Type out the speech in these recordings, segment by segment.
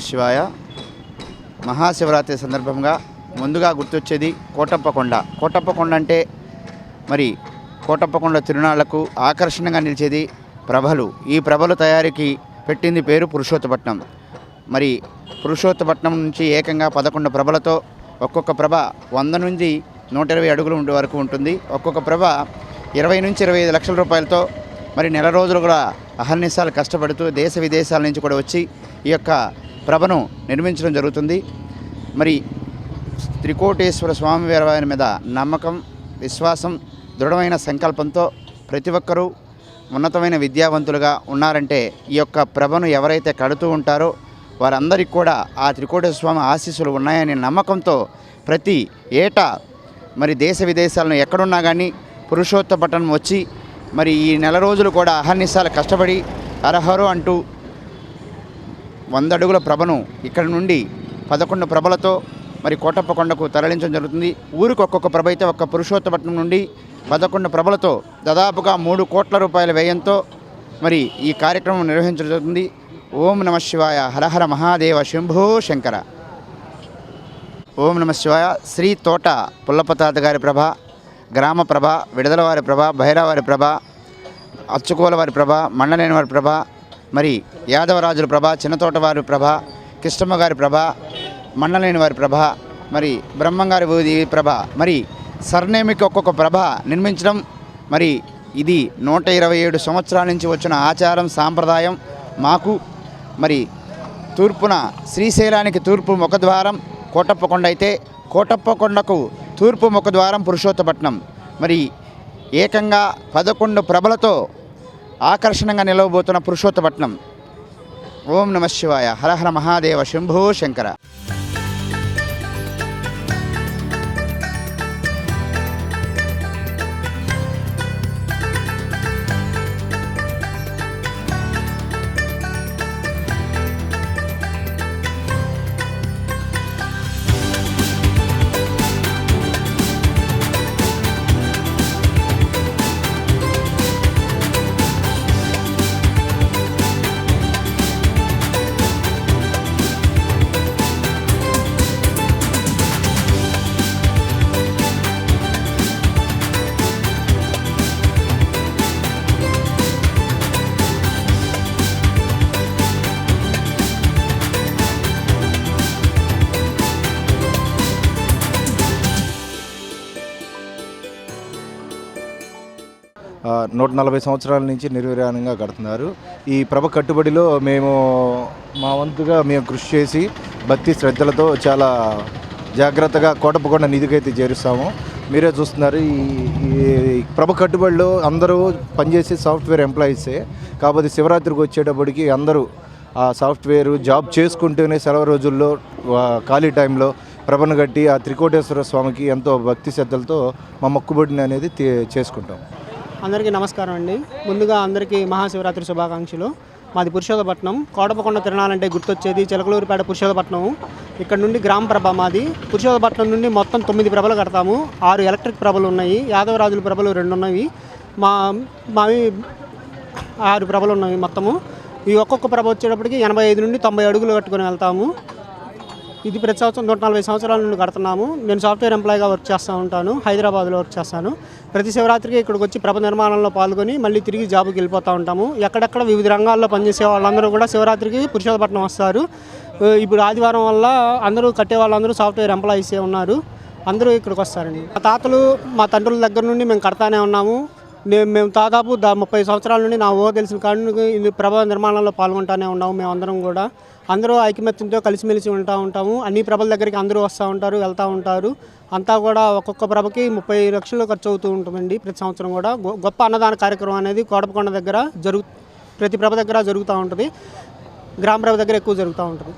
శివాయ. మహాశివరాత్రి సందర్భంగా ముందుగా గుర్తొచ్చేది కోటప్పకొండ. కోటప్పకొండ అంటే మరి కోటప్పకొండ తిరునాళ్లకు ఆకర్షణగా నిలిచేది ప్రభలు. ఈ ప్రభలు తయారీకి పెట్టింది పేరు పురుషోత్తపట్నం. మరి పురుషోత్తపట్నం నుంచి ఏకంగా 11 ప్రభలతో ఒక్కొక్క ప్రభ 100 నుంచి 120 అడుగులు ఉండే వరకు ఉంటుంది. ఒక్కొక్క ప్రభ 20 నుంచి 25 లక్షల రూపాయలతో మరి నెల రోజులు కూడా అహర్నిశాలు కష్టపడుతూ దేశ విదేశాల నుంచి కూడా వచ్చి ఈ యొక్క ప్రభను నిర్మించడం జరుగుతుంది. మరి త్రికోటేశ్వర స్వామి వారి మీద నమ్మకం, విశ్వాసం, దృఢమైన సంకల్పంతో ప్రతి ఒక్కరూ ఉన్నతమైన విద్యావంతులుగా ఉన్నారంటే ఈ యొక్క ప్రభను ఎవరైతే కడుతూ ఉంటారో వారందరికీ కూడా ఆ త్రికోటేశ్వర స్వామి ఆశీస్సులు ఉన్నాయనే నమ్మకంతో ప్రతి ఏటా మరి దేశ విదేశాలను ఎక్కడున్నా కానీ పురుషోత్తపట్నం వచ్చి మరి ఈ నెల రోజులు కూడా అహర్నిశాలు కష్టపడి హరహరు అంటూ 100 అడుగుల ప్రభను ఇక్కడ నుండి 11 ప్రభలతో మరి కోటప్పకొండకు తరలించడం జరుగుతుంది. ఊరికి ఒక్కొక్క ప్రభ అయితే ఒక్క పురుషోత్తపట్నం నుండి 11 ప్రభలతో దాదాపుగా 3 కోట్ల రూపాయల వ్యయంతో మరి ఈ కార్యక్రమం నిర్వహించడం జరుగుతుంది. ఓం నమ శివాయ. హరహర మహాదేవ శంభో శంకర. ఓం నమ శివాయ. శ్రీ తోట పుల్లపతాత గారి ప్రభ, గ్రామ ప్రభ, విడుదల వారి ప్రభ, భైరవారి ప్రభ, అచ్చుకోల వారి ప్రభ, మండలేని వారి ప్రభ, మరి యాదవరాజుల ప్రభ, చిన్నతోట వారి ప్రభ, కృష్ణమ్మ గారి ప్రభ, మండలేని వారి ప్రభ, మరి బ్రహ్మంగారి ప్రభ, మరి సర్నేమికి ఒక్కొక్క ప్రభ నిర్మించడం మరి ఇది 127 సంవత్సరాల నుంచి వచ్చిన ఆచారం, సాంప్రదాయం. మాకు మరి తూర్పున శ్రీశైలానికి తూర్పు ముఖద్వారం కోటప్పకొండ అయితే కోటప్పకొండకు తూర్పు ముఖద్వారం పురుషోత్తపట్నం. మరి ఏకంగా 11 ప్రభలతో ఆకర్షణంగా నిలవబోతున్న పురుషోత్తపట్నం. ఓం నమ శివాయ. హరహర మహాదేవ శంభో శంకర. ఆ 140 సంవత్సరాల నుంచి నిర్విరామంగా కడుతున్నారు. ఈ ప్రభ కట్టుబడిలో మేము మా వంతుగా మేము కృషి చేసి భక్తి శ్రద్ధలతో చాలా జాగ్రత్తగా కోటప్పకొండ నిధికైతే చేరుస్తాము. మీరే చూస్తున్నారు ఈ ప్రభ కట్టుబడిలో అందరూ పనిచేసే సాఫ్ట్వేర్ ఎంప్లాయీసే. కాకపోతే శివరాత్రికి వచ్చేటప్పటికి అందరూ ఆ సాఫ్ట్వేర్ జాబ్ చేసుకుంటూనే సెలవు రోజుల్లో ఖాళీ టైంలో ప్రభను కట్టి ఆ త్రికోటేశ్వర స్వామికి ఎంతో భక్తి శ్రద్ధలతో మా మొక్కుబడిని అనేది చేసుకుంటాం. అందరికీ నమస్కారం అండి. ముందుగా అందరికీ మహాశివరాత్రి శుభాకాంక్షలు. మాది పురుషోత్తపట్నం. కోటప్పకొండ తిరణాలంటే గుర్తొచ్చేది చిలకలూరిపేట పురుషోత్తపట్నం. ఇక్కడ నుండి గ్రామ ప్రభ మాది. పురుషోత్తపట్నం నుండి మొత్తం 9 ప్రభలు కడతాము. 6 ఎలక్ట్రిక్ ప్రభలు ఉన్నాయి. యాదవరాజుల ప్రభలు 2 ఉన్నాయి. మావి 6 ప్రభలు ఉన్నాయి మొత్తము. ఈ ఒక్కొక్క ప్రభ వచ్చేటప్పటికి 85 నుండి 90 అడుగులు కట్టుకొని వెళ్తాము. ఇది ప్రతి సంవత్సరం 140 సంవత్సరాల నుండి కడుతున్నాము. నేను సాఫ్ట్వేర్ ఎంప్లాయీగా వర్క్ చేస్తూ ఉంటాను. హైదరాబాద్లో వర్క్ చేస్తాను. ప్రతి శివరాత్రికి ఇక్కడికి వచ్చి ప్రభ నిర్మాణంలో పాల్గొని మళ్ళీ తిరిగి జాబుకి వెళ్ళిపోతూ ఉంటాము. ఎక్కడెక్కడ వివిధ రంగాల్లో పనిచేసే వాళ్ళందరూ కూడా శివరాత్రికి పురుషోత్తపట్నం వస్తారు. ఇప్పుడు ఆదివారం వల్ల అందరూ కట్టే వాళ్ళందరూ సాఫ్ట్వేర్ ఎంప్లాయీసే ఉన్నారు. అందరూ ఇక్కడికి వస్తారండి. మా తాతలు మా తండ్రుల దగ్గర నుండి మేము కడతానే ఉన్నాము. మేము దాదాపు 30 సంవత్సరాల నుండి నా తెలిసిన కారణంగా ఇది ప్రభ నిర్మాణంలో పాల్గొంటూనే ఉన్నాము. మేమందరం కూడా అందరూ ఐకమత్యంతో కలిసిమెలిసి ఉంటాము. అన్ని ప్రభల దగ్గరికి అందరూ వస్తూ ఉంటారు, వెళ్తూ ఉంటారు. అంతా కూడా ఒక్కొక్క ప్రభకి 30 లక్షలు ఖర్చు అవుతూ ఉంటుందండి. ప్రతి సంవత్సరం కూడా గొప్ప అన్నదాన కార్యక్రమం అనేది కోటప్పకొండ దగ్గర ప్రతి ప్రభ దగ్గర జరుగుతూ ఉంటుంది. గ్రామ ప్రభ దగ్గర ఎక్కువ జరుగుతూ ఉంటుంది.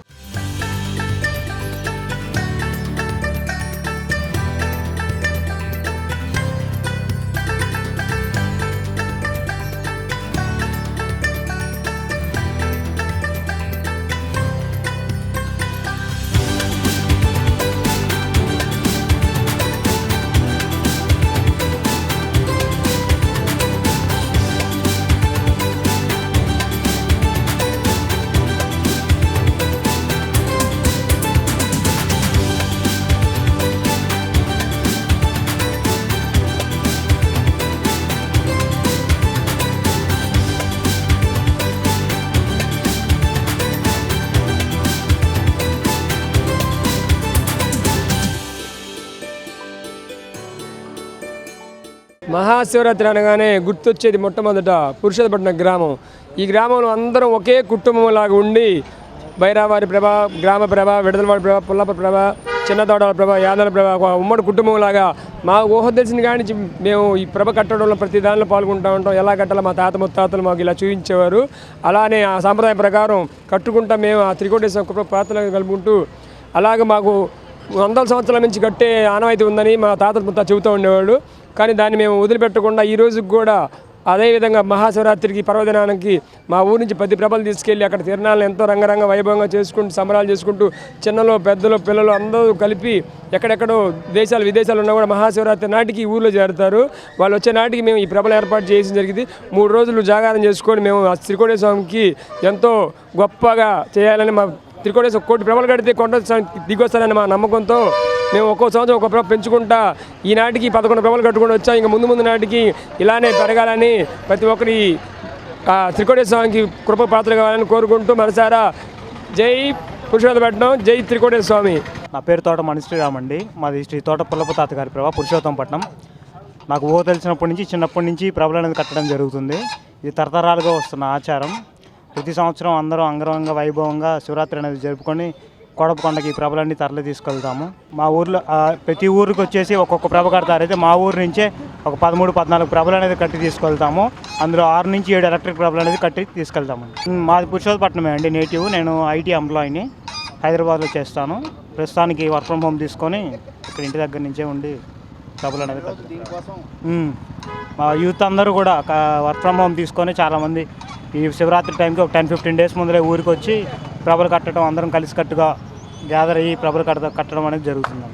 మహాశివరాత్రి అనగానే గుర్తొచ్చేది మొట్టమొదట పురుషోత్తపట్నం గ్రామం. ఈ గ్రామంలో అందరం ఒకే కుటుంబంలాగా ఉండి బైరావారి ప్రభ, గ్రామ ప్రభ, విడదలవాడి ప్రభ, పుల్లప్ప ప్రభ, చిన్నతోటల ప్రభ, యాదల ప్రభ, ఒక ఉమ్మడి కుటుంబంలాగా మా ఊహ తెలిసిన కాడి నుంచి మేము ఈ ప్రభ కట్టడంలో ప్రతి దానిలో పాల్గొంటూ ఉంటాం. ఎలా కట్టాలో మా తాత ముత్తాతలు మాకు ఇలా చూపించేవారు. అలానే ఆ సాంప్రదాయం ప్రకారం కట్టుకుంటా మేము ఆ త్రికోటేశ్వర పాత్రలు కలుపుకుంటూ అలాగే మాకు 100 సంవత్సరాల నుంచి కట్టే ఆనవాయితీ ఉందని మా తాత ముత్తాత చెబుతూ ఉండేవాడు. కానీ దాన్ని మేము వదిలిపెట్టకుండా ఈ రోజుకి కూడా అదేవిధంగా మహాశివరాత్రికి పర్వదినానికి మా ఊరి నుంచి 10 ప్రభలు తీసుకెళ్ళి అక్కడ తిరణాలను ఎంతో రంగరంగ వైభవంగా చేసుకుంటూ సంబరాలు చేసుకుంటూ చిన్నలో పెద్దలు పిల్లలు అందరూ కలిపి ఎక్కడెక్కడో దేశాలు విదేశాలు ఉన్నా కూడా మహాశివరాత్రి నాటికి ఈ ఊళ్ళో చేరుతారు. వాళ్ళు వచ్చే నాటికి మేము ఈ ప్రభలు ఏర్పాటు చేసి జరిగింది. 3 రోజులు జాగారం చేసుకొని మేము ఆ త్రికోటేశ్వర స్వామికి ఎంతో గొప్పగా చేయాలని మా త్రికోటేశ్వర 1 కోటి ప్రభలు కడితే కొండ దిగొస్తారని మా నమ్మకంతో మేము ఒక్కో సంవత్సరం ఒక్కో ప్రభ పెంచుకుంటా ఈనాటికి 11 ప్రభలు కట్టుకుంటూ వచ్చాం. ఇంకా ముందు నాటికి ఇలానే పెరగాలని ప్రతి ఒక్కరి త్రికోటేశ్వర స్వామికి కృప పాత్ర కావాలని కోరుకుంటూ మనసారా జై పురుషోత్తపట్నం, జై త్రికోటేశ్వర స్వామి. నా పేరు తోట మణిశ్రీరామ్ అండి. మాది శ్రీ తోట పుల్లప్ప తాతగారి ప్రభ పురుషోత్తపట్నం. నాకు ఊహ తెలిసినప్పటి నుంచి చిన్నప్పటి నుంచి ప్రభలు అనేది కట్టడం జరుగుతుంది. ఇది తరతరాలుగా వస్తున్న ఆచారం. ప్రతి సంవత్సరం అందరం అంగరంగ వైభవంగా శివరాత్రి అనేది జరుపుకొని కోటప్పకొండకి ఈ ప్రభలన్నీ తరలి తీసుకెళ్తాము. మా ఊర్లో ప్రతి ఊరికి వచ్చేసి ఒక్కొక్క ప్రభ కడతారైతే మా ఊరు నుంచే ఒక 13-14 ప్రభలు అనేది కట్టి తీసుకెళ్తాము. అందులో 6 నుంచి 7 ఎలక్ట్రిక్ ప్రభలు అనేది కట్టి తీసుకెళ్తాము. మాది పురుషోత్తపట్నమే అండి నేటివ్. నేను ఐటీ ఎంప్లాయీని, హైదరాబాద్లో చేస్తాను. ప్రస్తుతానికి వర్క్ ఫ్రమ్ హోమ్ తీసుకొని ఇక్కడ ఇంటి దగ్గర నుంచే ఉండి ప్రభలు అనేది మా యూత్ అందరూ కూడా వర్క్ ఫ్రమ్ హోమ్ తీసుకొని చాలామంది ఈ శివరాత్రి టైంకి ఒక 10-15 డేస్ ముందరే ఊరికి వచ్చి ప్రభలు కట్టడం, అందరం కలిసికట్టుగా గ్యాదర్ అయ్యి ప్రభలు కట్టడం అనేది జరుగుతుంది.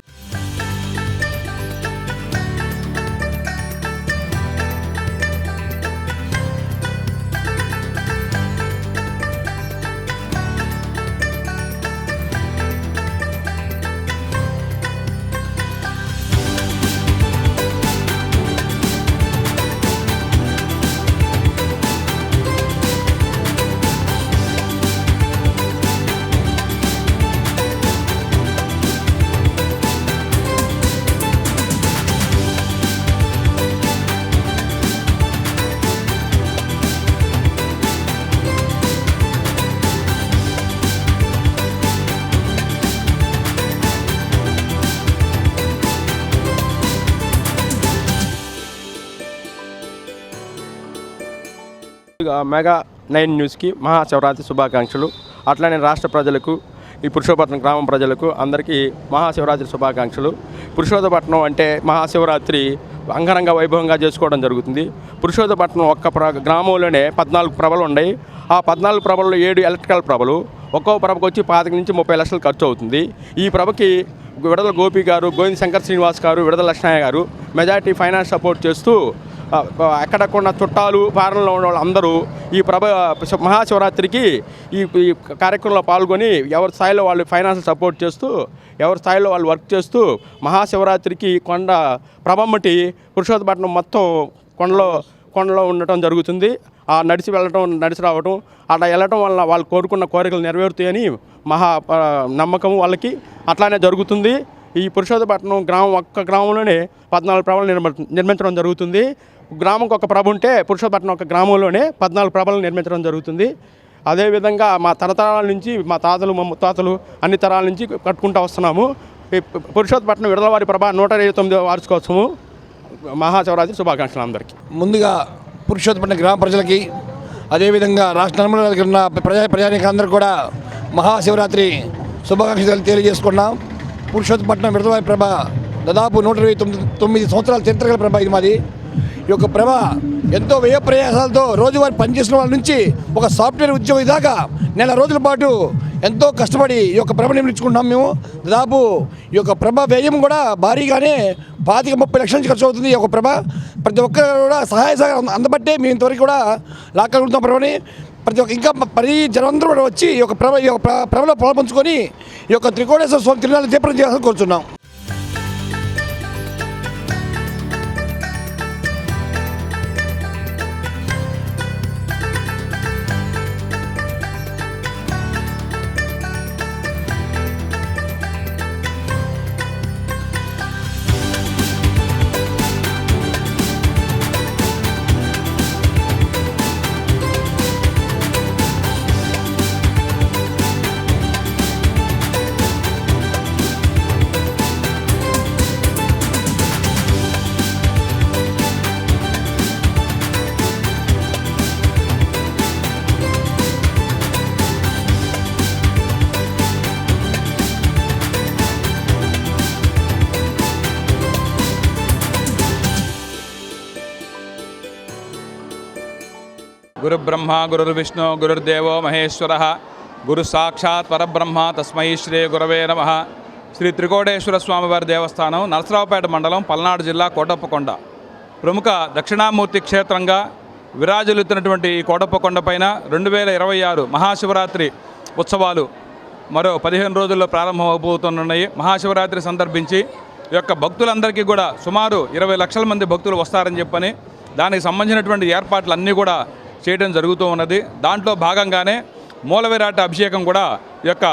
మెగా 9 న్యూస్కి మహాశివరాత్రి శుభాకాంక్షలు. అట్లానే రాష్ట్ర ప్రజలకు, ఈ పురుషోత్తపట్నం గ్రామం ప్రజలకు అందరికీ మహాశివరాత్రి శుభాకాంక్షలు. పురుషోత్తపట్నం అంటే మహాశివరాత్రి అంగరంగ వైభవంగా చేసుకోవడం జరుగుతుంది. పురుషోత్తపట్నం ఒక్క గ్రామంలోనే 14 ప్రభలు ఉన్నాయి. ఆ 14 ప్రభల్లో 7 ఎలక్ట్రికల్ ప్రభలు. ఒక్కో ప్రభకు వచ్చి 25 నుంచి 30 లక్షలు ఖర్చు అవుతుంది. ఈ ప్రభకి విడదల గోపి గారు, గోవింద్ శంకర్ శ్రీనివాస్ గారు, విడదల లక్ష్మయ్య గారు మెజారిటీ ఫైనాన్స్ సపోర్ట్ చేస్తూ ఎక్కడకుండా చుట్టాలు ఫారెన్లో ఉన్న వాళ్ళు అందరూ ఈ మహాశివరాత్రికి ఈ కార్యక్రమంలో పాల్గొని ఎవరి స్థాయిలో వాళ్ళు ఫైనాన్స్ సపోర్ట్ చేస్తూ, ఎవరి స్థాయిలో వాళ్ళు వర్క్ చేస్తూ మహాశివరాత్రికి కొండ ప్రభమ్మటి పురుషోత్తపట్నం మొత్తం కొండలో ఉండటం జరుగుతుంది. ఆ నడిచి వెళ్ళటం, నడిచి రావటం, అలా వెళ్ళటం వల్ల వాళ్ళు కోరుకున్న కోరికలు నెరవేరుతాయని నమ్మకం వాళ్ళకి. అట్లానే జరుగుతుంది. ఈ పురుషోత్తపట్నం ఒక్క గ్రామంలోనే 14 ప్రభలు నిర్మించడం జరుగుతుంది. గ్రామంకి ఒక ప్రభ ఉంటే పురుషోత్తపట్నం ఒక గ్రామంలోనే 14 ప్రభలను నిర్మించడం జరుగుతుంది. అదేవిధంగా మా తరతరాల నుంచి మా తాతలు, మా ముత్తాతలు అన్ని తరాల నుంచి కట్టుకుంటూ వస్తున్నాము. ఈ పురుషోత్తపట్నం విడదలవారి ప్రభ 129వ వార్షికోత్సవం. మహాశివరాత్రి శుభాకాంక్షలు అందరికీ. ముందుగా పురుషోత్తపట్నం గ్రామ ప్రజలకి, అదేవిధంగా రాష్ట్ర నలుమూలల దగ్గర ఉన్న ప్రజానికందరూ కూడా మహాశివరాత్రి శుభాకాంక్షలు తెలియజేసుకున్నాం. పురుషోత్తపట్నం విడదలవారి ప్రభ దాదాపు 129 సంవత్సరాల చరిత్ర గల ప్రభ ఇది మాది. ఈ యొక్క ప్రభ ఎంతో వ్యయ ప్రయాసాలతో రోజువారీ పనిచేసిన వాళ్ళ నుంచి ఒక సాఫ్ట్వేర్ ఉద్యోగి దాకా నెల రోజుల పాటు ఎంతో కష్టపడి ఈ యొక్క ప్రభ నిర్మించుకుంటున్నాం మేము. దాదాపు ఈ యొక్క ప్రభ వ్యయం కూడా భారీగానే 25-30 లక్షల నుంచి ఖర్చు అవుతుంది. ఈ యొక్క ప్రభ ప్రతి ఒక్కరు కూడా సహాయ సహకారం అందబట్టే మేము ఇంతవరకు కూడా లాక్కలుగుతున్నాం ప్రభని. ప్రతి ఒక్క ఇంకా జనందరూ కూడా వచ్చి ఈ యొక్క ప్రభలో పాల్పంచుకొని ఈ యొక్క త్రికోటేశ్వర స్వామి తిరునాళ్ళు జయప్రదం చేయాలని కోరుతున్నాం. గురుబ్రహ్మ గురుర్విష్ణు గురుర్దేవో మహేశ్వర గురు సాక్షాత్ పరబ్రహ్మ తస్మై శ్రీ గురవే నమః. శ్రీ త్రికోటేశ్వర స్వామివారి దేవస్థానం నరసరావుపేట మండలం పల్నాడు జిల్లా కోటప్పకొండ ప్రముఖ దక్షిణామూర్తి క్షేత్రంగా విరాజిల్లుతున్నటువంటి ఈ కోటప్పకొండ పైన 2026 మహాశివరాత్రి ఉత్సవాలు మరో 15 రోజుల్లో ప్రారంభమవబోతున్నాయి. మహాశివరాత్రి సందర్భించి ఈ యొక్క భక్తులందరికీ కూడా సుమారు 20 లక్షల మంది భక్తులు వస్తారని చెప్పని దానికి సంబంధించినటువంటి ఏర్పాట్లు అన్నీ కూడా చేయడం జరుగుతూ ఉన్నది. దాంట్లో భాగంగానే మూలవిరాట అభిషేకం కూడా ఈ యొక్క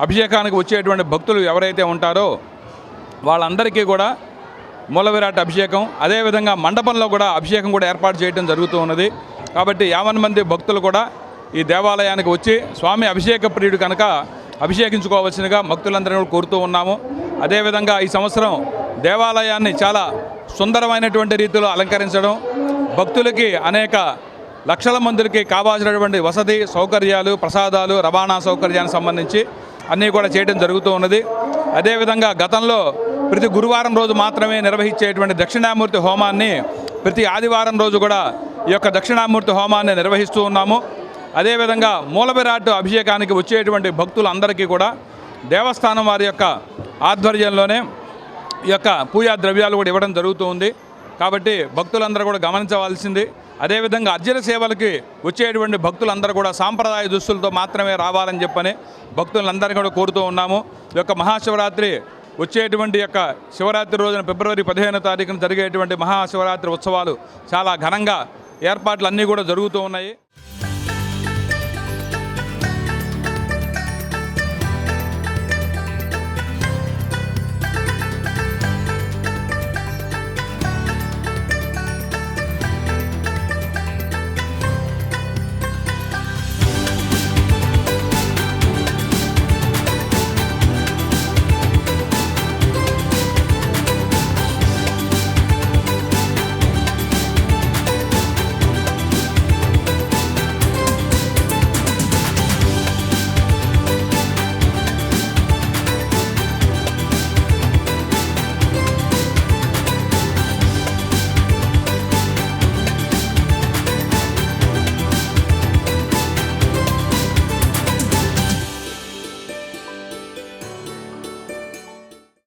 అభిషేకానికి వచ్చేటువంటి భక్తులు ఎవరైతే ఉంటారో వాళ్ళందరికీ కూడా మూలవిరాట అభిషేకం, అదేవిధంగా మండపంలో కూడా అభిషేకం కూడా ఏర్పాటు చేయడం జరుగుతూ ఉన్నది. కాబట్టి 50 మంది భక్తులు కూడా ఈ దేవాలయానికి వచ్చి స్వామి అభిషేక ప్రియుడు కనుక అభిషేకించుకోవాల్సిందిగా భక్తులందరినీ కూడా కోరుతూ ఉన్నాము. అదేవిధంగా ఈ సంవత్సరం దేవాలయాన్ని చాలా సుందరమైనటువంటి రీతిలో అలంకరించడం, భక్తులకి అనేక లక్షల మందికి కావాల్సినటువంటి వసతి సౌకర్యాలు, ప్రసాదాలు, రవాణా సౌకర్యానికి సంబంధించి అన్నీ కూడా చేయడం జరుగుతూ ఉన్నది. అదేవిధంగా గతంలో ప్రతి గురువారం రోజు మాత్రమే నిర్వహించేటువంటి దక్షిణామూర్తి హోమాన్ని ప్రతి ఆదివారం రోజు కూడా ఈ యొక్క దక్షిణామూర్తి హోమాన్ని నిర్వహిస్తూ ఉన్నాము. అదేవిధంగా మూలవిరాట్ అభిషేకానికి వచ్చేటువంటి భక్తులందరికీ కూడా దేవస్థానం వారి యొక్క ఆధ్వర్యంలోనే ఈ యొక్క పూజా ద్రవ్యాలు కూడా ఇవ్వడం జరుగుతూ ఉంది. కాబట్టి భక్తులందరూ కూడా గమనించవలసింది. అదేవిధంగా అర్చన సేవలకి వచ్చేటువంటి భక్తులందరూ కూడా సాంప్రదాయ దుస్తులతో మాత్రమే రావాలని చెప్పని భక్తులందరినీ కూడా కోరుతూ ఉన్నాము. ఈ యొక్క మహాశివరాత్రి వచ్చేటువంటి యొక్క శివరాత్రి రోజున ఫిబ్రవరి 15వ తారీఖున జరిగేటువంటి మహాశివరాత్రి ఉత్సవాలు చాలా ఘనంగా ఏర్పాట్లు అన్నీ కూడా జరుగుతూ ఉన్నాయి.